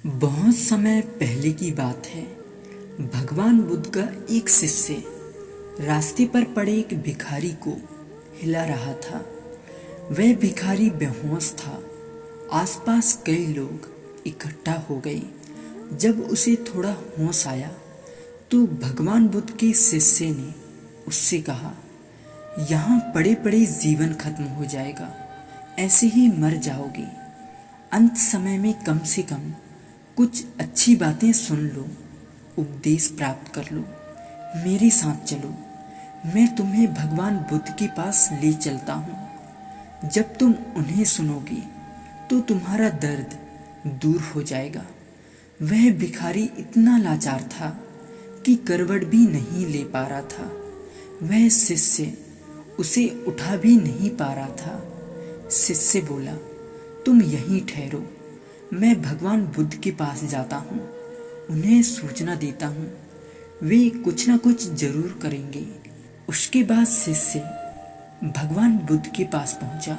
बहुत समय पहले की बात है। भगवान बुद्ध का एक शिष्य रास्ते पर पड़े एक भिखारी को हिला रहा था। वह भिखारी बेहोश था। आसपास कई लोग इकट्ठा हो गए। जब उसे थोड़ा होश आया तो भगवान बुद्ध के शिष्य ने उससे कहा, यहाँ पड़े पड़े जीवन खत्म हो जाएगा, ऐसे ही मर जाओगे। अंत समय में कम से कम कुछ अच्छी बातें सुन लो, उपदेश प्राप्त कर लो। मेरे साथ चलो, मैं तुम्हें भगवान बुद्ध के पास ले चलता हूँ। जब तुम उन्हें सुनोगे तो तुम्हारा दर्द दूर हो जाएगा। वह भिखारी इतना लाचार था कि करवट भी नहीं ले पा रहा था। वह शिष्य उसे उठा भी नहीं पा रहा था। शिष्य बोला, तुम यहीं ठहरो, मैं भगवान बुद्ध के पास जाता हूँ, उन्हें सूचना देता हूँ, वे कुछ ना कुछ जरूर करेंगे। उसके बाद शिष्य भगवान बुद्ध के पास पहुंचा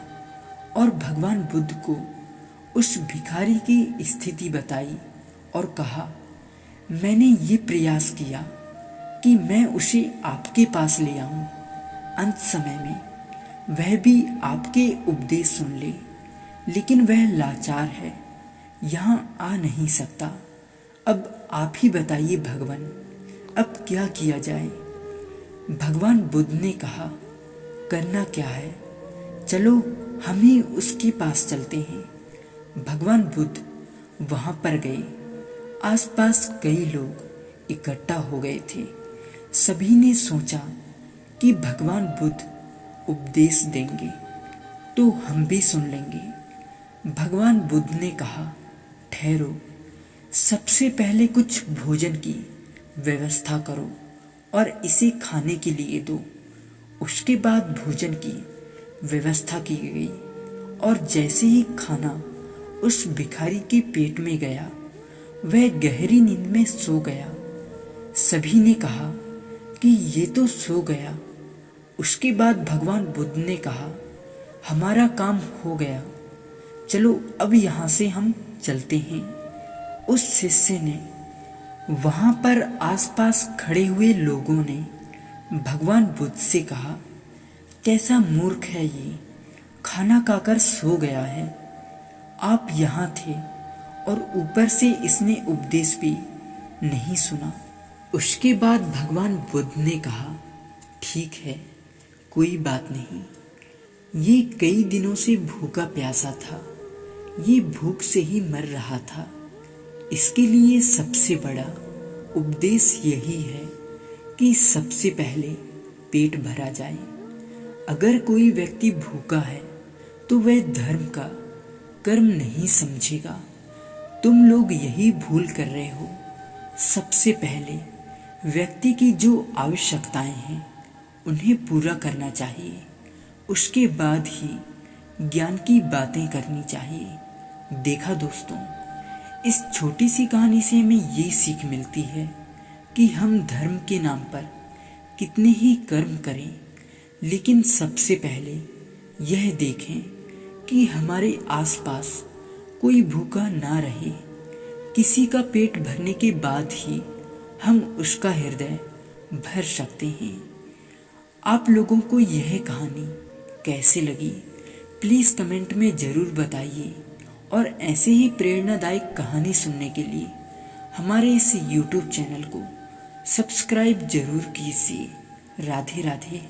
और भगवान बुद्ध को उस भिखारी की स्थिति बताई और कहा, मैंने ये प्रयास किया कि मैं उसे आपके पास ले आऊं। अंत समय में वह भी आपके उपदेश सुन ले, लेकिन वह लाचार है, यहाँ आ नहीं सकता। अब आप ही बताइए भगवान, अब क्या किया जाए। भगवान बुद्ध ने कहा, करना क्या है, चलो हम ही उसके पास चलते हैं। भगवान बुद्ध वहां पर गए। आसपास कई लोग इकट्ठा हो गए थे। सभी ने सोचा कि भगवान बुद्ध उपदेश देंगे तो हम भी सुन लेंगे। भगवान बुद्ध ने कहा, ठहरो, सबसे पहले कुछ भोजन की व्यवस्था करो और इसे खाने के लिए दो। उसके बाद भोजन की व्यवस्था की गई और जैसे ही खाना उस भिखारी के पेट में गया, वह गहरी नींद में सो गया। सभी ने कहा कि ये तो सो गया। उसके बाद भगवान बुद्ध ने कहा, हमारा काम हो गया, चलो अब यहाँ से हम चलते हैं। उस शिष्य ने, वहां पर आसपास खड़े हुए लोगों ने भगवान बुद्ध से कहा, कैसा मूर्ख है ये, खाना खाकर सो गया है। आप यहाँ थे और ऊपर से इसने उपदेश भी नहीं सुना। उसके बाद भगवान बुद्ध ने कहा, ठीक है, कोई बात नहीं। ये कई दिनों से भूखा प्यासा था, ये भूख से ही मर रहा था। इसके लिए सबसे बड़ा उपदेश यही है कि सबसे पहले पेट भरा जाए। अगर कोई व्यक्ति भूखा है तो वह धर्म का कर्म नहीं समझेगा। तुम लोग यही भूल कर रहे हो। सबसे पहले व्यक्ति की जो आवश्यकताएं हैं उन्हें पूरा करना चाहिए, उसके बाद ही ज्ञान की बातें करनी चाहिए। देखा दोस्तों, इस छोटी सी कहानी से हमें ये सीख मिलती है कि हम धर्म के नाम पर कितने ही कर्म करें, लेकिन सबसे पहले यह देखें कि हमारे आसपास कोई भूखा ना रहे। किसी का पेट भरने के बाद ही हम उसका हृदय भर सकते हैं। आप लोगों को यह कहानी कैसे लगी, प्लीज़ कमेंट में ज़रूर बताइए। और ऐसे ही प्रेरणादायक कहानी सुनने के लिए हमारे इस YouTube चैनल को सब्सक्राइब जरूर कीजिए। राधे राधे।